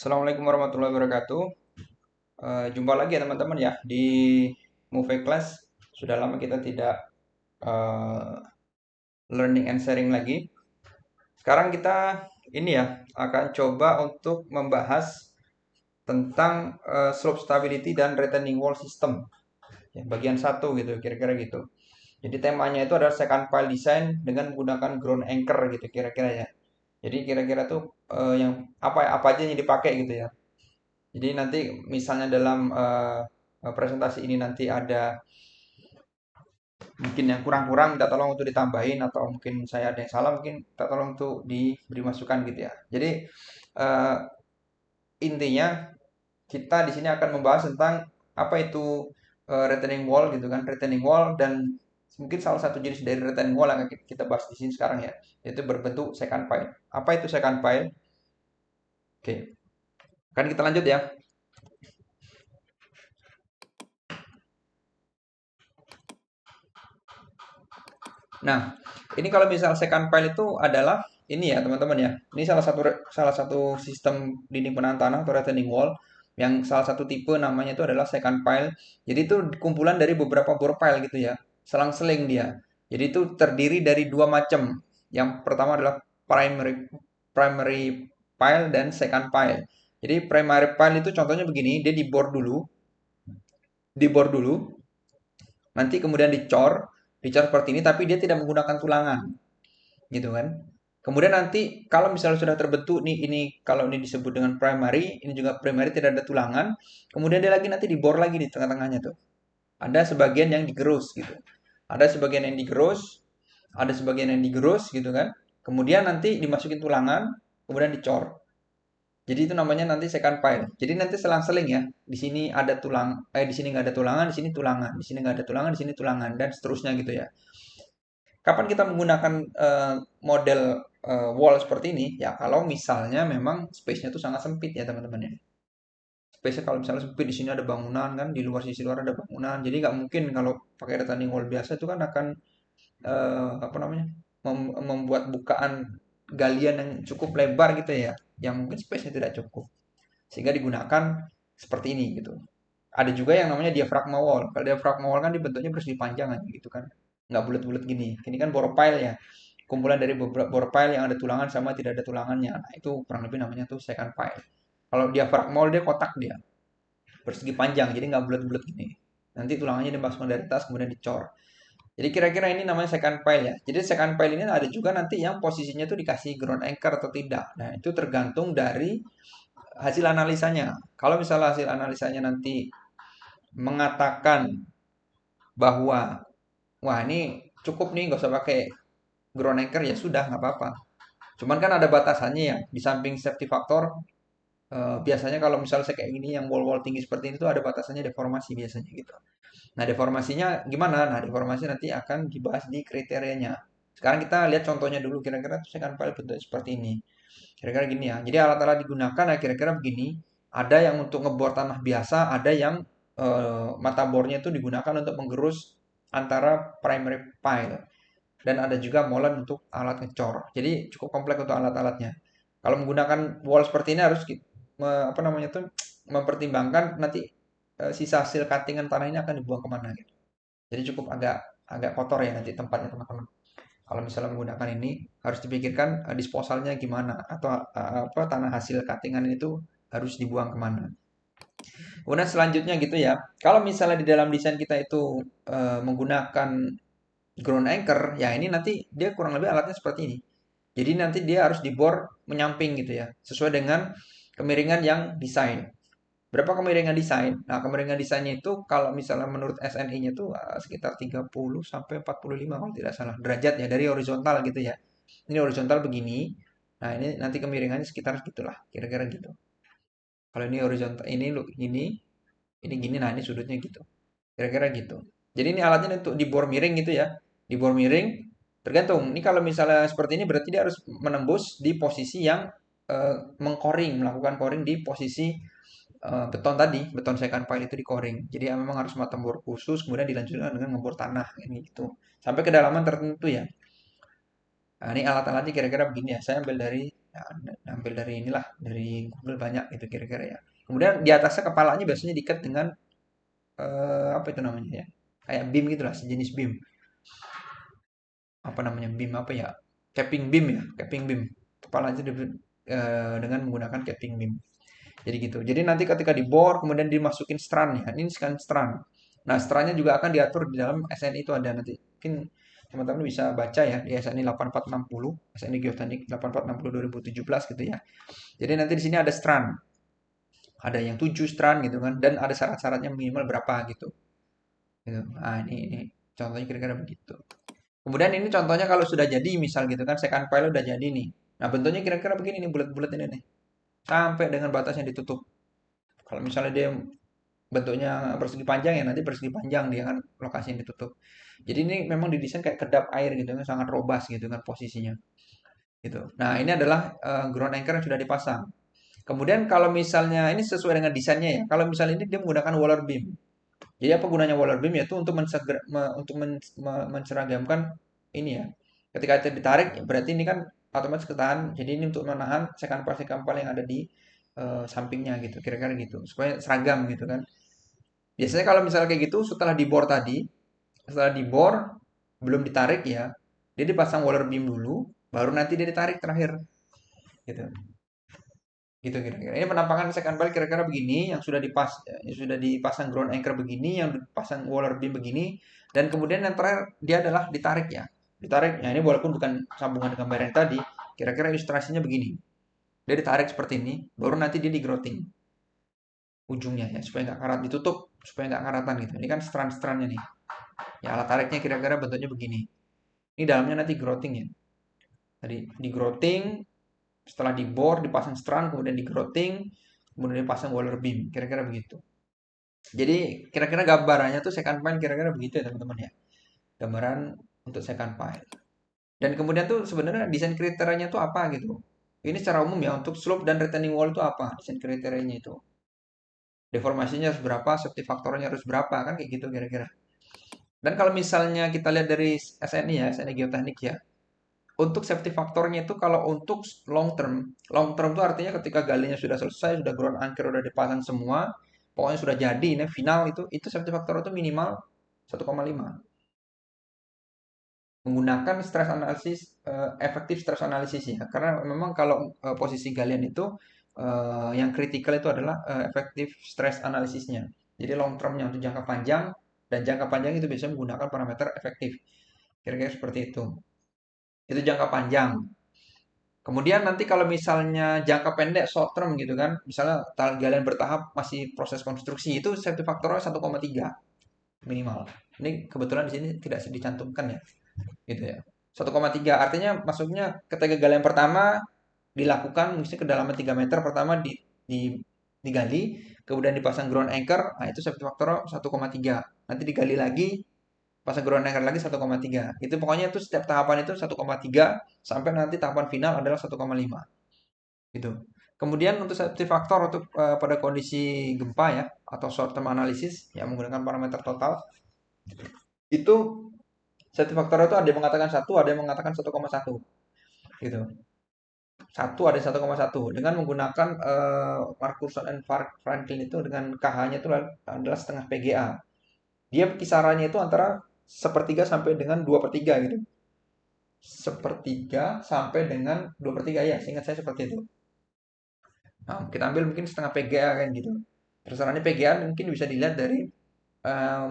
Assalamualaikum warahmatullahi wabarakatuh. Jumpa lagi ya teman-teman ya di Move Class. Sudah lama kita tidak eh, learning and sharing lagi. Sekarang kita ini ya akan coba untuk membahas tentang slope stability dan retaining wall system. Ya, bagian satu gitu, kira-kira gitu. Jadi temanya itu adalah second pile design dengan menggunakan ground anchor gitu kira-kira ya. Jadi kira-kira tuh yang apa aja yang dipakai gitu ya. Jadi nanti misalnya dalam presentasi ini nanti ada mungkin yang kurang-kurang minta tolong untuk ditambahin atau mungkin saya ada yang salah mungkin minta tolong untuk diberi masukan gitu ya. Jadi eh, intinya kita di sini akan membahas tentang apa itu retaining wall gitu kan, retaining wall dan mungkin salah satu jenis dari retaining wall yang akan kita bahas di sini sekarang ya, yaitu berbentuk second pile. Apa itu second pile? Oke, kan kita lanjut ya. Nah, ini kalau misal second pile itu adalah ini ya teman-teman ya. Ini salah satu sistem dinding penahan tanah atau retaining wall yang salah satu tipe namanya itu adalah second pile. Jadi itu kumpulan dari beberapa bore pile gitu ya. Selang-seling dia. Jadi itu terdiri dari dua macam. Yang pertama adalah primary primary pile dan second pile. Jadi primary pile itu contohnya begini, dia dibor dulu, nanti kemudian dicor seperti ini tapi dia tidak menggunakan tulangan gitu kan. Kemudian nanti kalau misalnya sudah terbentuk nih ini kalau ini disebut dengan primary, ini juga primary tidak ada tulangan. Kemudian dia lagi nanti dibor lagi di tengah-tengahnya tuh. Ada sebagian yang digerus gitu. Ada sebagian yang digerus, ada sebagian yang digerus gitu kan. Kemudian nanti dimasukin tulangan, kemudian dicor. Jadi itu namanya nanti second pile. Jadi nanti selang-seling ya. Di sini ada di sini nggak ada tulangan, di sini tulangan, di sini nggak ada tulangan, di sini tulangan dan seterusnya gitu ya. Kapan kita menggunakan model wall seperti ini? Ya kalau misalnya memang space-nya itu sangat sempit ya teman-teman ya. Space-nya kalau misalnya sempit di sini ada bangunan kan, di luar sisi luar ada bangunan. Jadi nggak mungkin kalau pakai retaining wall biasa itu kan akan apa namanya membuat bukaan galian yang cukup lebar gitu ya, yang mungkin space-nya tidak cukup. Sehingga digunakan seperti ini gitu. Ada juga yang namanya diafragma wall. Kalau diafragma wall kan dibentuknya persegi panjang gitu kan. Nggak bulat-bulat gini. Ini kan bore pile ya. Kumpulan dari beberapa bore pile yang ada tulangan sama tidak ada tulangannya. Nah, itu kurang lebih namanya tuh second pile. Kalau diafragma wall dia kotak dia. Persegi panjang, jadi nggak bulat-bulat gini. Nanti tulangannya dimasukkan dari atas kemudian dicor. Jadi kira-kira ini namanya second pile ya. Jadi second pile ini ada juga nanti yang posisinya tuh dikasih ground anchor atau tidak. Nah, itu tergantung dari hasil analisanya. Kalau misalnya hasil analisanya nanti mengatakan bahwa wah ini cukup nih nggak usah pakai ground anchor ya sudah nggak apa-apa. Cuman kan ada batasannya ya. Di samping safety factor biasanya kalau misalnya saya kayak gini yang wall-wall tinggi seperti ini tuh ada batasannya deformasi biasanya gitu. Nah deformasinya gimana? Nah deformasi nanti akan dibahas di kriterianya. Sekarang kita lihat contohnya dulu kira-kira tuh second file bentuk seperti ini. Kira-kira gini ya. Jadi alat-alat digunakan nah kira-kira begini. Ada yang untuk ngebor tanah biasa, ada yang mata bornya itu digunakan untuk menggerus antara primary pile dan ada juga molen untuk alat ngecor. Jadi cukup kompleks untuk alat-alatnya. Kalau menggunakan wall seperti ini harus apa namanya tuh mempertimbangkan nanti sisa hasil cuttingan tanah ini akan dibuang kemana gitu. Jadi cukup agak agak kotor ya nanti tempatnya teman-teman. Kalau misalnya menggunakan ini harus dipikirkan disposalnya gimana atau apa tanah hasil cuttingan itu harus dibuang kemana. Kemudian selanjutnya gitu ya. Kalau misalnya di dalam desain kita itu menggunakan ground anchor, ya ini nanti dia kurang lebih alatnya seperti ini. Jadi nanti dia harus dibor menyamping gitu ya, sesuai dengan kemiringan yang desain. Berapa kemiringan desain? Nah, kemiringan desainnya itu kalau misalnya menurut SNI-nya itu sekitar 30 sampai 45 kalau tidak salah derajat ya dari horizontal gitu ya. Ini horizontal begini. Nah, ini nanti kemiringannya sekitar gitulah, kira-kira gitu. Kalau ini horizontal ini gini, nah ini sudutnya gitu. Kira-kira gitu. Jadi ini alatnya untuk dibor miring gitu ya. Dibor miring tergantung. Ini kalau misalnya seperti ini berarti dia harus menembus di posisi yang mengcoring, melakukan coring di posisi beton tadi, beton second pile itu di coring. Jadi ya memang harus mata bor khusus kemudian dilanjutkan dengan ngebor tanah ini gitu. Sampai kedalaman tertentu ya. Nah, ini alat-alatnya kira-kira begini ya. Saya ambil dari inilah, dari Google banyak itu kira-kira ya. Kemudian di atasnya kepalanya biasanya diikat dengan apa itu namanya ya? Kayak beam gitulah, sejenis beam. Apa namanya? Beam apa ya? Capping beam ya, capping beam. Kepalanya dengan menggunakan capping beam. Jadi gitu. Jadi nanti ketika dibor kemudian dimasukin strand ya. Ini kan strand. Nah, strandnya juga akan diatur di dalam SNI itu ada nanti. Mungkin teman-teman bisa baca ya di SNI 8460, SNI Geoteknik 8460 2017 gitu ya. Jadi nanti di sini ada strand. Ada yang 7 strand gitu kan dan ada syarat-syaratnya minimal berapa gitu. Gitu. Nah, ini contohnya kira-kira begitu. Kemudian ini contohnya kalau sudah jadi misal gitu kan second file udah jadi nih. Nah, bentuknya kira-kira begini nih bulat-bulat ini nih. Sampai dengan batasnya ditutup. Kalau misalnya dia bentuknya persegi panjang ya nanti persegi panjang dia kan lokasi yang ditutup. Jadi ini memang didesain kayak kedap air gitu kan sangat robust gitu kan posisinya gitu. Nah, ini adalah ground anchor yang sudah dipasang. Kemudian kalau misalnya ini sesuai dengan desainnya ya. Kalau misalnya ini dia menggunakan waller beam. Jadi apa gunanya waller beam yaitu untuk menseragamkan ini ya. Ketika itu ditarik berarti ini kan otomatis ketahan. Jadi ini untuk menahan second part yang ada di sampingnya gitu. Kira-kira gitu. Supaya seragam gitu kan. Biasanya kalau misalnya kayak gitu setelah dibor tadi, setelah dibor belum ditarik ya, dia dipasang waller beam dulu, baru nanti dia ditarik terakhir. Gitu. Gitu kira-kira. Ini penampakan second balik kira-kira begini, yang sudah dipasang ground anchor begini, yang dipasang waller beam begini, dan kemudian yang terakhir dia adalah ditarik ya. Ditarik. Nah, ini walaupun bukan sambungan gambar yang tadi, kira-kira ilustrasinya begini. Dia ditarik seperti ini, baru nanti dia digrotting ujungnya ya, supaya nggak karat ditutup, supaya nggak karatan gitu. Ini kan strand-strandnya nih. Ya, alat tariknya kira-kira bentuknya begini. Ini dalamnya nanti growting ya. Tadi di growting, setelah di bore dipasang strand, kemudian di growting, kemudian dipasang waller beam. Kira-kira begitu. Jadi kira-kira gambarannya tuh second pile kira-kira begitu ya teman-teman ya. Gambaran untuk second pile. Dan kemudian tuh sebenarnya desain kriterianya tuh apa gitu. Ini secara umum ya untuk slope dan retaining wall itu apa desain kriterianya itu. Deformasinya harus berapa, safety faktornya harus berapa kan kayak gitu kira-kira. Dan kalau misalnya kita lihat dari SNI ya, SNI Geoteknik ya, untuk safety faktornya itu kalau untuk long term itu artinya ketika galinya sudah selesai, sudah ground anchor sudah dipasang semua, pokoknya sudah jadi, ini final itu safety faktor itu minimal 1,5. Menggunakan stress analysis, efektif stress analysis ya, karena memang kalau posisi galian itu yang kritikal itu adalah efektif stress analisisnya. Jadi long termnya untuk jangka panjang dan jangka panjang itu biasanya menggunakan parameter efektif. Kira-kira seperti itu. Itu jangka panjang. Kemudian nanti kalau misalnya jangka pendek short term gitu kan, misalnya galian bertahap masih proses konstruksi itu safety faktornya 1,3 minimal. Ini kebetulan di sini tidak dicantumkan ya, gitu ya. 1,3 artinya masuknya ketika galian pertama dilakukan mungkin kedalaman 3 meter pertama di digali, kemudian dipasang ground anchor, nah itu safety faktor 1,3. Nanti digali lagi, pasang ground anchor lagi 1,3. Itu pokoknya itu setiap tahapan itu 1,3 sampai nanti tahapan final adalah 1,5. Gitu. Kemudian untuk safety faktor untuk pada kondisi gempa ya atau short term analysis yang menggunakan parameter total itu safety faktor itu ada yang mengatakan 1, ada yang mengatakan 1,1 gitu. Satu ada 1,1 dengan menggunakan Markuson and Franklin itu dengan KH-nya itu adalah setengah PGA. Dia kisarannya itu antara sepertiga sampai dengan 2/3 gitu. Sepertiga sampai dengan 2/3 ya, seingat saya seperti itu. Nah, kita ambil mungkin setengah PGA kan gitu. Terserah ini PGA mungkin bisa dilihat dari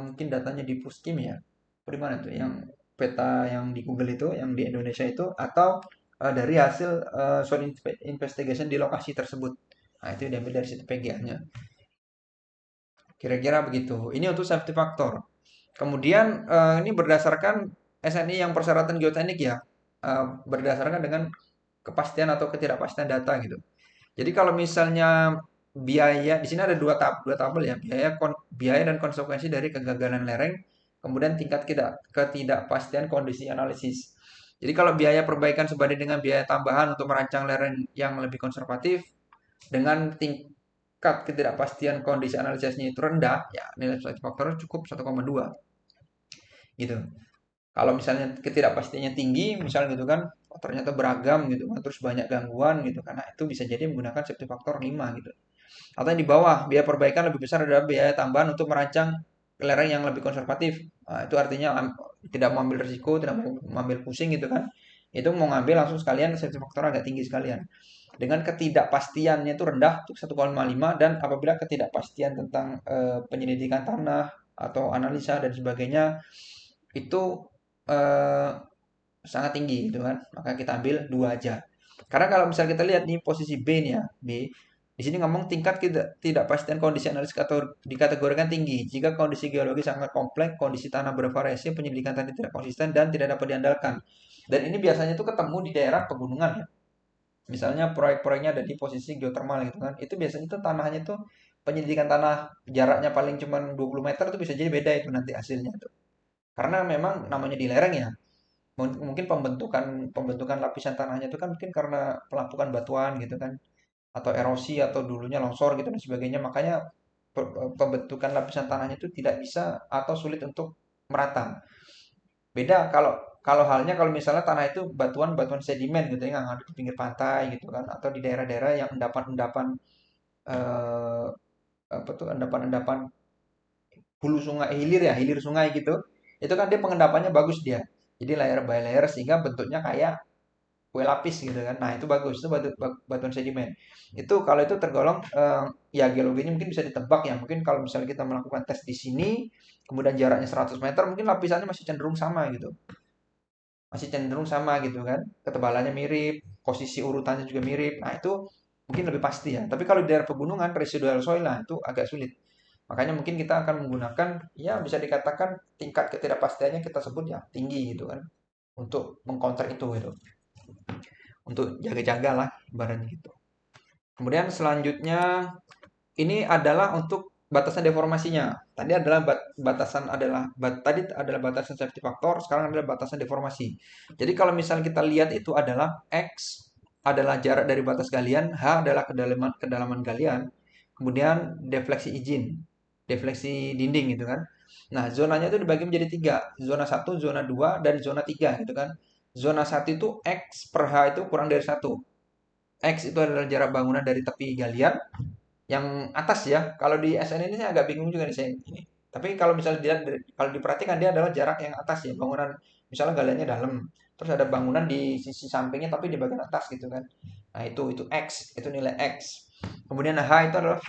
mungkin datanya di Puskim ya. Di mana tuh yang peta yang di Google itu, yang di Indonesia itu atau dari hasil soil investigation di lokasi tersebut. Nah, itu diambil dari situ PGA-nya. Kira-kira begitu. Ini untuk safety factor. Kemudian ini berdasarkan SNI yang persyaratan geoteknik ya. Berdasarkan dengan kepastian atau ketidakpastian data gitu. Jadi kalau misalnya biaya di sini ada dua tabel ya, biaya dan konsekuensi dari kegagalan lereng, kemudian tingkat ketidakpastian kondisi analisis. Jadi kalau biaya perbaikan sebanding dengan biaya tambahan untuk merancang lereng yang lebih konservatif dengan tingkat ketidakpastian kondisi analisisnya itu rendah, ya nilai faktornya cukup 1,2 gitu. Kalau misalnya ketidakpastiannya tinggi, misalnya gitu kan, oh, ternyata beragam gitu kan, terus banyak gangguan gitu, karena itu bisa jadi menggunakan safety factor 5 gitu. Atau yang di bawah, biaya perbaikan lebih besar adalah biaya tambahan untuk merancang lereng yang lebih konservatif. Nah, itu artinya tidak mau ambil risiko, tidak mau mengambil pusing gitu kan. Itu mau ngambil langsung sekalian safety factor agak tinggi sekalian. Dengan ketidakpastiannya itu rendah untuk 1,5 dan apabila ketidakpastian tentang penyelidikan tanah atau analisa dan sebagainya itu eh, sangat tinggi gitu kan. Maka kita ambil 2 aja. Karena kalau misalnya kita lihat nih posisi B nih ya, B. Di sini ngomong tingkat ketidakpastian kondisi analisis atau dikategorikan tinggi. Jika kondisi geologi sangat kompleks, kondisi tanah bervariasi, penyelidikan tanah tidak konsisten dan tidak dapat diandalkan. Dan ini biasanya itu ketemu di daerah pegunungan ya. Misalnya proyek-proyeknya ada di posisi geotermal gitu kan. Itu biasanya itu tanahnya itu penyelidikan tanah jaraknya paling cuma 20 meter itu bisa jadi beda itu nanti hasilnya tuh. Karena memang namanya di lereng ya, mungkin pembentukan pembentukan lapisan tanahnya itu kan mungkin karena pelapukan batuan gitu kan atau erosi atau dulunya longsor gitu dan sebagainya makanya pembentukan lapisan tanahnya itu tidak bisa atau sulit untuk merata. Beda kalau kalau halnya kalau misalnya tanah itu batuan-batuan sedimen gitu ya yang ada di pinggir pantai gitu kan atau di daerah-daerah yang endapan-endapan eh, apa tuh endapan-endapan hulu sungai hilir ya hilir sungai gitu itu kan dia pengendapannya bagus dia jadi layer by layer sehingga bentuknya kayak kue lapis gitu kan. Nah, itu bagus. Itu batuan sedimen. Itu kalau itu tergolong ya geologinya mungkin bisa ditebak ya. Mungkin kalau misalnya kita melakukan tes di sini, kemudian jaraknya 100 meter, mungkin lapisannya masih cenderung sama gitu. Masih cenderung sama gitu kan. Ketebalannya mirip, posisi urutannya juga mirip. Nah, itu mungkin lebih pasti ya. Tapi kalau di daerah pegunungan, residual soil lah, itu agak sulit. Makanya mungkin kita akan menggunakan, ya bisa dikatakan tingkat ketidakpastiannya kita sebut ya tinggi gitu kan. Untuk mengcounter itu gitu. Untuk jaga-jaga lah ibaratnya gitu. Kemudian selanjutnya ini adalah untuk batasan deformasinya. Tadi adalah batasan adalah tadi adalah batasan safety factor, sekarang adalah batasan deformasi. Jadi kalau misalnya kita lihat itu adalah X adalah jarak dari batas galian, H adalah kedalaman kedalaman galian, kemudian defleksi izin, defleksi dinding gitu kan. Nah, zonanya itu dibagi menjadi 3, zona 1, zona 2, dan zona 3 gitu kan. Zona 1 itu X per H itu kurang dari 1. X itu adalah jarak bangunan dari tepi galian yang atas ya. Kalau di SN ini saya agak bingung juga nih saya ini. Tapi kalau misalnya dia kalau diperhatikan dia adalah jarak yang atas ya, bangunan misalnya galiannya dalam, terus ada bangunan di sisi sampingnya tapi di bagian atas gitu kan. Nah, itu X, itu nilai X. Kemudian H itu adalah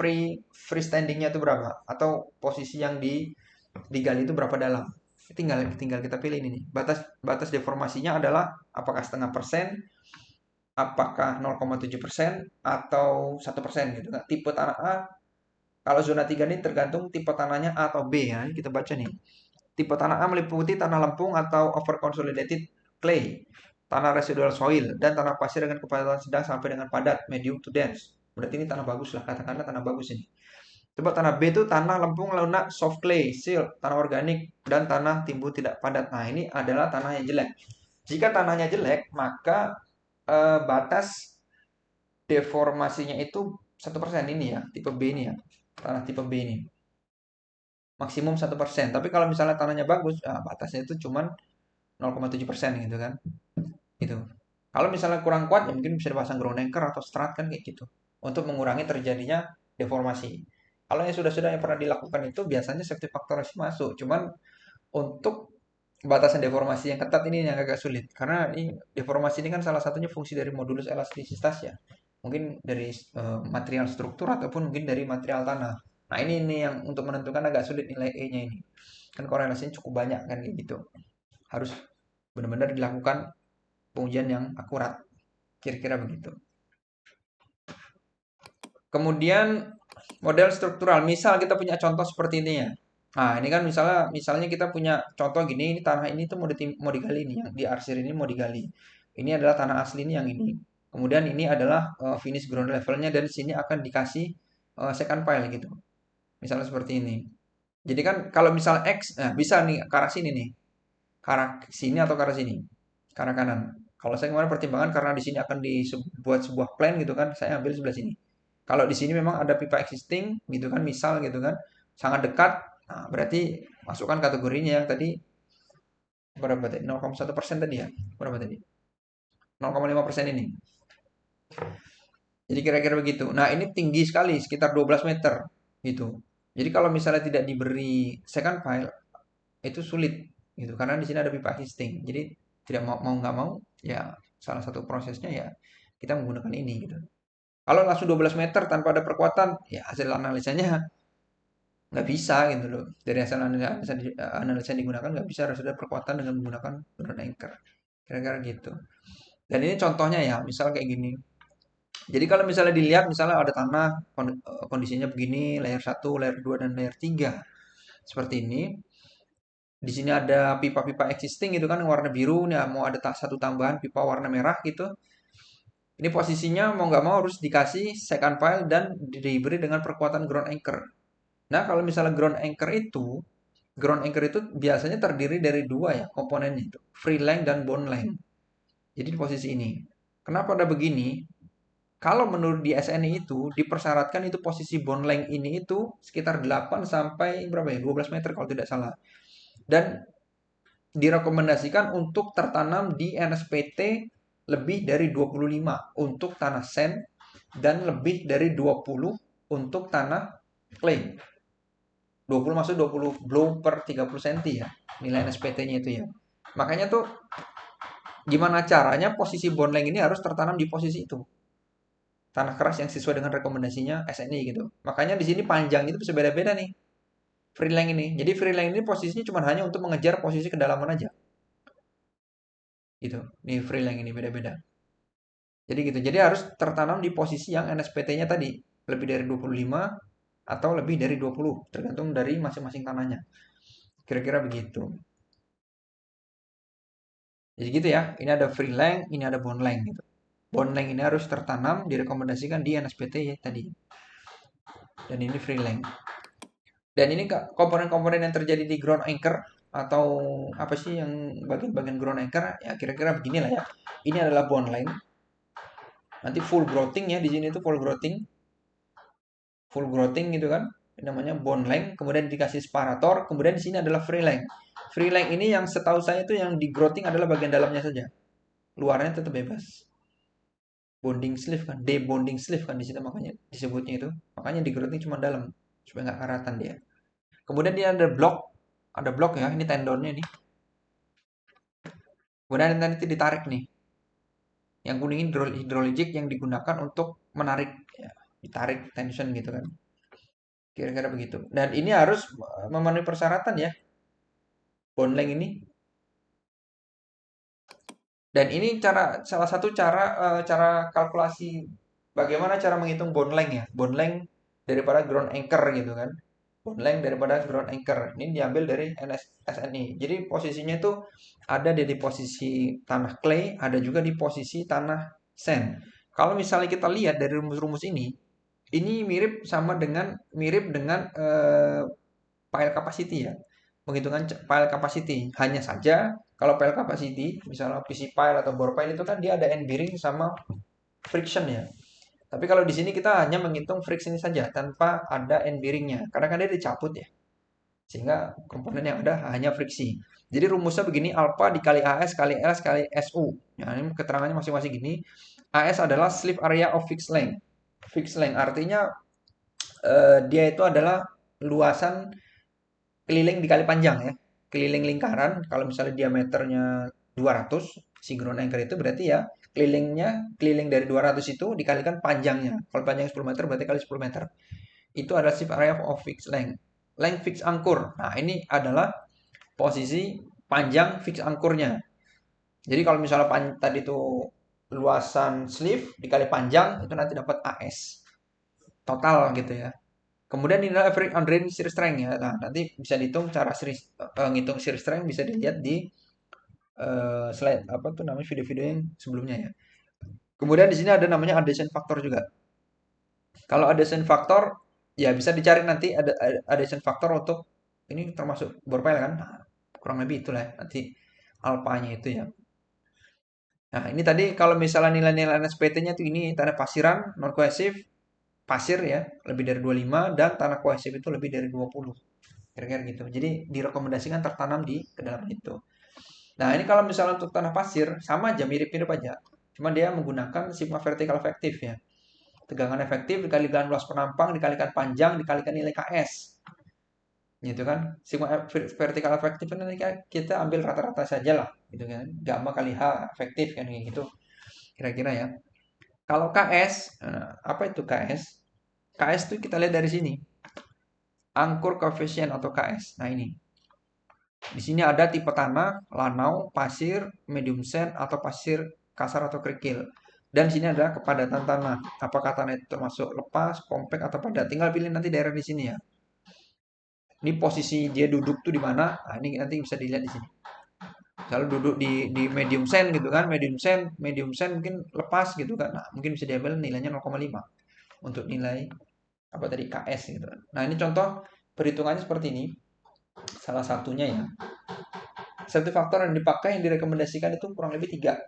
freestandingnya itu berapa atau posisi yang digali itu berapa dalam. Tinggal tinggal kita pilih ini nih. Batas batas deformasinya adalah apakah setengah persen, apakah 0,7% atau 1% gitu kan. Tipe tanah A, kalau zona 3 ini tergantung tipe tanahnya A atau B ya. Ini kita baca nih. Tipe tanah A meliputi tanah lempung atau over consolidated clay, tanah residual soil, dan tanah pasir dengan kepadatan sedang sampai dengan padat, medium to dense. Berarti ini tanah bagus lah, katakanlah tanah bagus ini. Coba tanah B itu tanah lempung, lunak, soft clay, silt, tanah organik, dan tanah timbul tidak padat. Nah, ini adalah tanah yang jelek. Jika tanahnya jelek, maka batas deformasinya itu 1% ini ya, tipe B ini ya. Tanah tipe B ini. Maksimum 1%. Tapi kalau misalnya tanahnya bagus, batasnya itu cuma 0,7% gitu kan. Gitu. Kalau misalnya kurang kuat ya mungkin bisa dipasang ground anchor atau strat kan kayak gitu. Untuk mengurangi terjadinya deformasi. Kalau yang sudah-sudah yang pernah dilakukan itu biasanya safety factor sih masuk. Cuman untuk batasan deformasi yang ketat ini yang agak sulit. Karena ini deformasi ini kan salah satunya fungsi dari modulus elastisitas ya. Mungkin dari material struktur ataupun mungkin dari material tanah. Nah, ini yang untuk menentukan agak sulit nilai E-nya ini. Kan korelasinya cukup banyak kan kayak gitu. Harus benar-benar dilakukan pengujian yang akurat. Kira-kira begitu. Kemudian model struktural. Misal kita punya contoh seperti ini ya. Nah, ini kan misalnya kita punya contoh gini, ini tanah ini tuh mau digali nih, yang di arsir ini mau digali. Ini adalah tanah asli ini yang ini. Kemudian ini adalah finish ground levelnya dan sini akan dikasih second pile gitu. Misalnya seperti ini. Jadi kan kalau misal X, nah bisa nih ke arah sini nih. Ke arah sini atau ke arah sini. Ke arah kanan. Kalau saya kemarin pertimbangan karena di sini akan dibuat sebuah plan gitu kan, saya ambil sebelah sini. Kalau di sini memang ada pipa existing gitu kan, misal gitu kan, sangat dekat, nah, berarti masukkan kategorinya yang tadi berapa tadi? 0,1% tadi ya? Berapa tadi? 0,5% ini. Jadi kira-kira begitu. Nah, ini tinggi sekali, sekitar 12 meter gitu. Jadi kalau misalnya tidak diberi second file, itu sulit gitu. Karena di sini ada pipa existing. Jadi tidak mau nggak mau, ya salah satu prosesnya ya kita menggunakan ini gitu. Kalau langsung 12 meter tanpa ada perkuatan, ya hasil analisanya nggak bisa gitu loh. Dari hasil analisa yang digunakan nggak bisa harus ada perkuatan dengan menggunakan ground anchor. Kira-kira gitu. Dan ini contohnya ya, misal kayak gini. Jadi kalau misalnya dilihat, misalnya ada tanah, kondisinya begini, layer 1, layer 2, dan layer 3. Seperti ini. Di sini ada pipa-pipa existing gitu kan, warna biru. Nih mau ada satu tambahan pipa warna merah gitu. Ini posisinya mau nggak mau harus dikasih second file dan diberi dengan perkuatan ground anchor. Nah, kalau misalnya ground anchor itu biasanya terdiri dari dua ya komponennya itu, free length dan bond length. Jadi di posisi ini. Kenapa ada begini? Kalau menurut di SNI itu dipersyaratkan itu posisi bond length ini itu sekitar 8 sampai berapa ya? 12 meter kalau tidak salah. Dan direkomendasikan untuk tertanam di NSPT lebih dari 25 untuk tanah sand dan lebih dari 20 untuk tanah clay. 20 maksud 20 blow per 30 cm ya nilai NSPT-nya itu ya. Makanya tuh gimana caranya posisi bond length ini harus tertanam di posisi itu. Tanah keras yang sesuai dengan rekomendasinya SNI gitu. Makanya di sini panjang itu bisa beda-beda nih. Free length ini. Jadi free length ini posisinya cuma hanya untuk mengejar posisi kedalaman aja. Gitu. Nih free length ini beda-beda. Jadi gitu. Jadi harus tertanam di posisi yang NSPT-nya tadi lebih dari 25 atau lebih dari 20, tergantung dari masing-masing tanahnya. Kira-kira begitu. Jadi gitu ya. Ini ada free length, ini ada bond length gitu. Bond length ini harus tertanam direkomendasikan di NSPT ya tadi. Dan ini free length. Dan ini komponen-komponen yang terjadi di ground anchor atau apa sih yang bagian-bagian ground anchor ya kira-kira beginilah ya. Ini adalah bond length. Nanti full growthing ya di sini tuh full growthing gitu kan. Ini namanya bond length. Kemudian dikasih separator. Kemudian di sini adalah free length. Free length ini yang setahu saya itu yang di growthing adalah bagian dalamnya saja. Luarnya tetap bebas. Bonding sleeve kan, debonding sleeve kan di situ makanya disebutnya itu. Makanya di growthing cuma dalam supaya nggak karatan dia. Kemudian dia ada blok ya, ini tendonnya nih. Kemudian nanti ditarik nih. Yang kuning ini hidrologik yang digunakan untuk menarik, ya, ditarik tension gitu kan. Kira-kira begitu. Dan ini harus memenuhi persyaratan ya. Bond length ini. Dan ini salah satu cara kalkulasi bagaimana cara menghitung bond length ya. Bond length daripada ground anchor gitu kan. Bond length daripada ground anchor. Ini diambil dari SNI. Jadi posisinya itu ada di posisi tanah clay, ada juga di posisi tanah sand. Kalau misalnya kita lihat dari rumus-rumus ini mirip dengan pile capacity ya. Penghitungan pile capacity. Hanya saja kalau pile capacity, misalnya PC pile atau bore pile itu kan dia ada end bearing sama friction ya. Tapi kalau di sini kita hanya menghitung friction saja tanpa ada end bearingnya. Karena kan dia dicabut ya. Sehingga komponen yang ada hanya friksi. Jadi rumusnya begini, alpha dikali AS kali S kali SU. Nah, ini keterangannya masing-masing gini. AS adalah slip area of fixed length. Fixed length artinya dia itu adalah luasan keliling dikali panjang ya. Keliling lingkaran, kalau misalnya diameternya 200, si ground anchor itu berarti ya keliling dari 200 itu dikalikan panjangnya. Kalau panjang 10 meter berarti kali 10 meter. Itu adalah shift area of fixed length. Length fixed angkur. Nah, ini adalah posisi panjang fixed angkurnya. Jadi kalau misalnya tadi itu luasan sleeve dikali panjang itu nanti dapat AS total gitu ya. Kemudian ini adalah average on range shear strength ya. Nah, nanti bisa dihitung cara ngitung shear strength bisa dilihat di slide apa tuh namanya video-video yang sebelumnya ya. Kemudian di sini ada namanya adhesion factor juga. Kalau adhesion factor ya bisa dicari nanti ada adhesion factor untuk ini termasuk bore pile kan. Nah, kurang lebih itulah ya, nanti alpanya itu ya. Nah, ini tadi kalau misalnya nilai-nilai NSPT-nya tuh ini tanah pasiran, non kohesif, pasir ya, lebih dari 25 dan tanah kohesif itu lebih dari 20. Kira-kira gitu. Jadi direkomendasikan tertanam di kedalaman itu. Nah, ini kalau misalnya untuk tanah pasir sama aja mirip-mirip aja. Cuma dia menggunakan sigma vertikal efektif ya. Tegangan efektif dikalikan luas penampang, dikalikan panjang, dikalikan nilai KS. Gitu kan. Sigma vertikal efektif kan nanti kita ambil rata-rata saja lah. Gitu kan. Gamma kali H efektif kan kayak gitu. Kira-kira ya. Kalau KS, apa itu KS? KS itu kita lihat dari sini. Angkur koefisien atau KS. Nah ini. Di sini ada tipe tanah, lanau, pasir, medium sand, atau pasir kasar atau kerikil. Dan di sini ada kepadatan tanah. Apakah tanah itu termasuk lepas, kompak, atau padat? Tinggal pilih nanti daerah di sini ya. Ini posisi dia duduk tuh di mana? Nah, ini nanti bisa dilihat di sini. Kalau duduk di medium sand gitu kan, medium sand mungkin lepas gitu kan. Nah, mungkin bisa diambil nilainya 0,5 untuk nilai apa tadi KS gitu kan. Nah, ini contoh perhitungannya seperti ini. Salah satunya ya. Satu faktor yang dipakai yang direkomendasikan itu kurang lebih 3.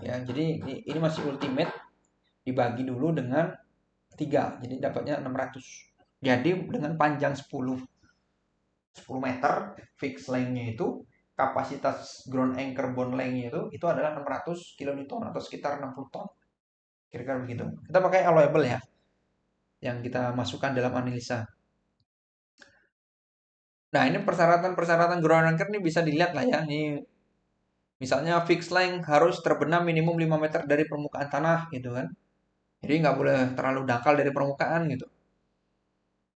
Ya, jadi ini masih ultimate dibagi dulu dengan 3. Jadi dapatnya 600. Jadi dengan panjang 10 meter fixed length-nya itu kapasitas ground anchor bond length-nya itu adalah 600 kilonewton atau sekitar 60 ton. Kira-kira begitu. Kita pakai allowable ya yang kita masukkan dalam analisa. Nah, ini persyaratan-persyaratan ground anchor ini bisa dilihat lah ya. Ini misalnya fixed length harus terbenam minimum 5 meter dari permukaan tanah gitu kan. Jadi nggak boleh terlalu dangkal dari permukaan gitu.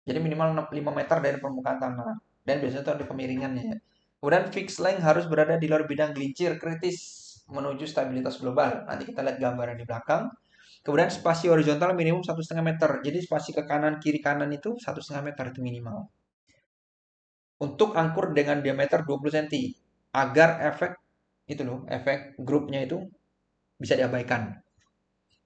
Jadi minimal 5 meter dari permukaan tanah. Dan biasanya itu ada kemiringannya ya. Kemudian fixed length harus berada di luar bidang gelincir kritis menuju stabilitas global. Nanti kita lihat gambaran di belakang. Kemudian spasi horizontal minimum 1,5 meter. Jadi spasi ke kanan kiri kanan itu 1,5 meter itu minimal. Untuk angkur dengan diameter 20 cm agar efek itu loh, efek grupnya itu bisa diabaikan.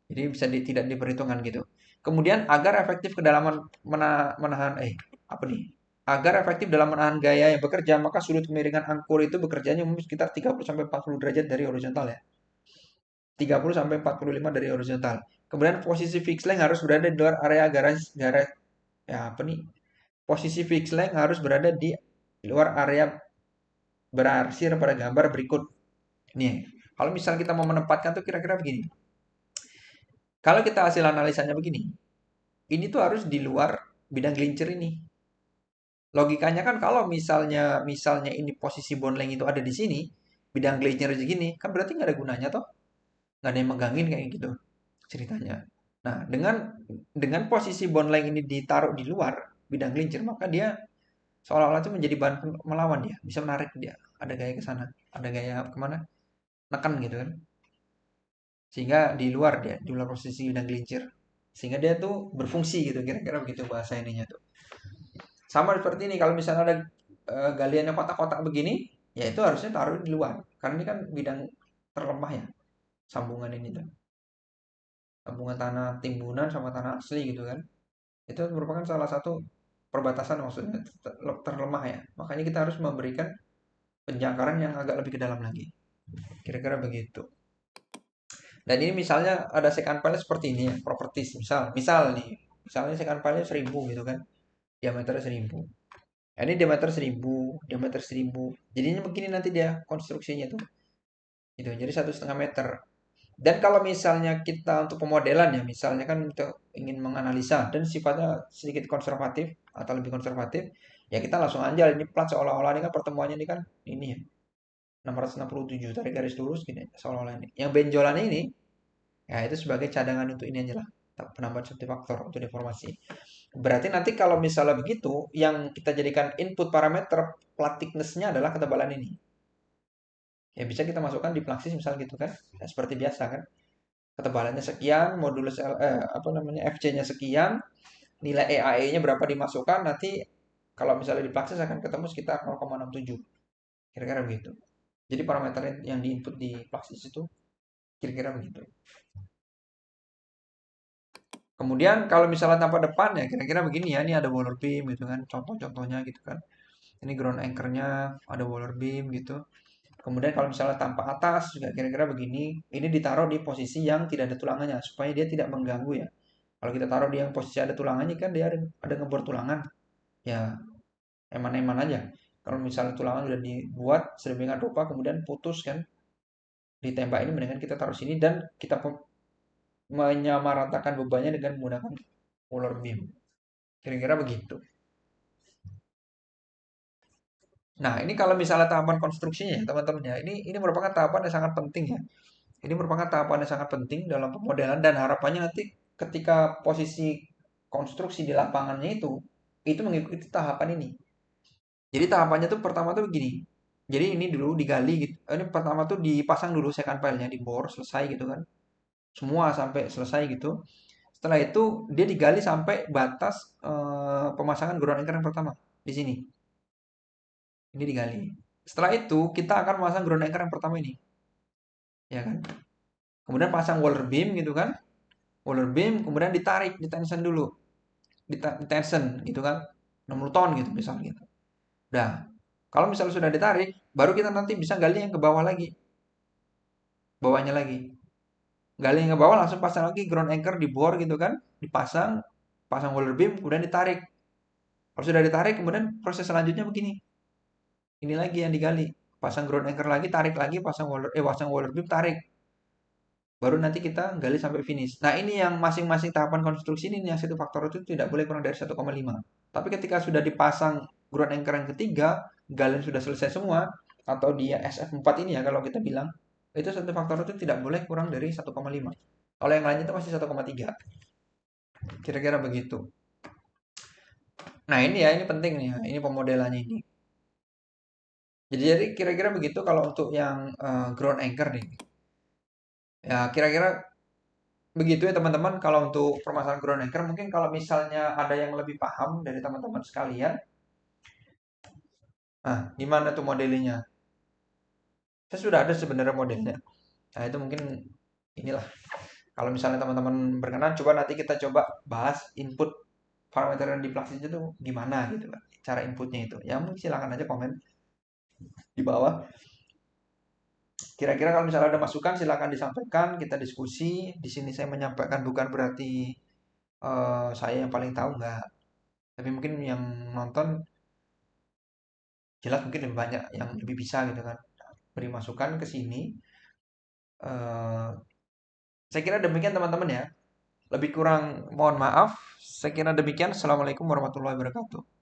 Jadi bisa tidak diperhitungkan gitu. Kemudian agar efektif kedalaman menahan apa nih? Agar efektif dalam menahan gaya yang bekerja, maka sudut kemiringan angkur itu bekerjanya umum sekitar 30 sampai 40 derajat dari horizontal ya. 30 sampai 45 dari horizontal. Kemudian posisi fixed length harus berada di luar area garis ya apa nih? Posisi fixed length harus berada di luar area berarsir pada gambar berikut. Nih, kalau misal kita mau menempatkan tuh kira-kira begini. Kalau kita hasil analisanya begini, ini tuh harus di luar bidang gelincir ini. Logikanya kan kalau misalnya ini posisi bond length itu ada di sini, bidang gelincir segini, kan berarti nggak ada gunanya toh, nggak ada yang megangin kayak gitu ceritanya. Nah, dengan posisi bond length ini ditaruh di luar bidang gelincir, maka dia seolah-olah itu menjadi bahan melawan dia, bisa menarik dia, ada gaya ke sana, ada gaya kemana, nekan gitu kan, sehingga di luar posisi bidang gelincir, sehingga dia tuh berfungsi gitu, kira-kira begitu bahasa ininya tuh. Sama seperti ini kalau misalnya ada galiannya kotak-kotak begini, ya itu harusnya taruh di luar. Karena ini kan bidang terlemah ya, sambungan ini tuh. Sambungan tanah timbunan sama tanah asli gitu kan. Itu merupakan salah satu perbatasan maksudnya terlemah ya. Makanya kita harus memberikan penjangkaran yang agak lebih ke dalam lagi. Kira-kira begitu. Dan ini misalnya ada secant pile seperti ini ya, properties misalnya secant pile 1000 gitu kan, diameternya 1000. Nah, ini diameter 1000, diameter 1000. Jadinya begini nanti dia konstruksinya tuh. Gitu. Jadi 1,5 meter. Dan kalau misalnya kita untuk pemodelan ya, misalnya kan kita ingin menganalisa dan sifatnya sedikit konservatif atau lebih konservatif, ya kita langsung aja ini plat seolah-olah ini kan pertemuannya ini kan ini ya 667 tarik garis lurus gini seolah-olah ini. Yang benjolan ini ya itu sebagai cadangan untuk ini aja lah. Penambahan satu faktor untuk deformasi. Berarti nanti kalau misalnya begitu, yang kita jadikan input parameter plat thickness-nya adalah ketebalan ini. Ya bisa kita masukkan di Plaxis misal gitu kan. Ya, seperti biasa kan. Ketebalannya sekian, modulus apa namanya FC-nya sekian, nilai EAE-nya berapa dimasukkan, nanti kalau misalnya di Plaxis akan ketemu sekitar 0,67. Kira-kira begitu. Jadi parameter yang diinput di Plaxis itu kira-kira begitu. Kemudian kalau misalnya tampak depan ya kira-kira begini ya, ini ada boiler beam gitu kan, contoh-contohnya gitu kan. Ini ground anchor-nya ada boiler beam gitu. Kemudian kalau misalnya tampak atas juga kira-kira begini, ini ditaruh di posisi yang tidak ada tulangannya supaya dia tidak mengganggu ya. Kalau kita taruh di yang posisi ada tulangannya kan dia ada ngebor tulangan. Ya, eman-eman aja. Kalau misalnya tulangan sudah dibuat sedemikian rupa kemudian putus kan, Ditembak ini mendingan kita taruh sini dan kita menyamaratakan bebannya dengan menggunakan roller beam. Kira-kira begitu. Nah, ini kalau misalnya tahapan konstruksinya ya, teman-teman ya. Ini merupakan tahapan yang sangat penting ya. Ini merupakan tahapan yang sangat penting dalam pemodelan dan harapannya nanti ketika posisi konstruksi di lapangannya itu mengikuti tahapan ini. Jadi tahapannya tuh pertama tuh begini. Jadi ini dulu digali gitu. Ini pertama tuh dipasang dulu second pile-nya di bor selesai gitu kan. Semua sampai selesai gitu. Setelah itu dia digali sampai batas pemasangan ground anchor yang pertama di sini. Ini digali. Setelah itu kita akan memasang ground anchor yang pertama ini, ya kan? Kemudian pasang waller beam gitu kan. Waller beam kemudian ditarik, ditension dulu. Ditension gitu kan. 60 ton gitu misalnya gitu. Udah. Kalau misalnya sudah ditarik, baru kita nanti bisa gali yang ke bawah lagi. Bawahnya lagi. Gali yang ke bawah langsung pasang lagi ground anchor di bor gitu kan. Dipasang, pasang waller beam kemudian ditarik. Kalau sudah ditarik kemudian proses selanjutnya begini. Ini lagi yang digali. Pasang ground anchor lagi, tarik lagi, pasang waller beam, tarik. Baru nanti kita gali sampai finish. Nah, ini yang masing-masing tahapan konstruksi ini yang satu faktor itu tidak boleh kurang dari 1,5. Tapi ketika sudah dipasang ground anchor yang ketiga, galian sudah selesai semua, atau dia SF4 ini ya kalau kita bilang, itu satu faktor itu tidak boleh kurang dari 1,5. Kalau yang lainnya itu masih 1,3. Kira-kira begitu. Nah, ini ya, ini penting nih ya. Ini pemodelannya ini. Jadi kira-kira begitu kalau untuk yang ground anchor nih. Ya, kira-kira begitu ya teman-teman kalau untuk permasalahan ground anchor. Mungkin kalau misalnya ada yang lebih paham dari teman-teman sekalian, nah gimana tuh modelnya? Saya sudah ada sebenarnya modelnya. Nah itu mungkin inilah. Kalau misalnya teman-teman berkenan, coba nanti kita coba bahas input parameter yang di Plaxis itu gimana gitu kan. Cara inputnya itu. Ya mungkin silakan aja komen di bawah. Kira-kira kalau misalnya ada masukan silakan disampaikan, kita diskusi. Di sini saya menyampaikan bukan berarti saya yang paling tahu nggak. Tapi mungkin yang nonton jelas mungkin lebih banyak yang lebih bisa gitu kan. Beri masukan ke sini. Eh, saya kira demikian teman-teman ya. Lebih kurang mohon maaf. Saya kira demikian. Assalamualaikum warahmatullahi wabarakatuh.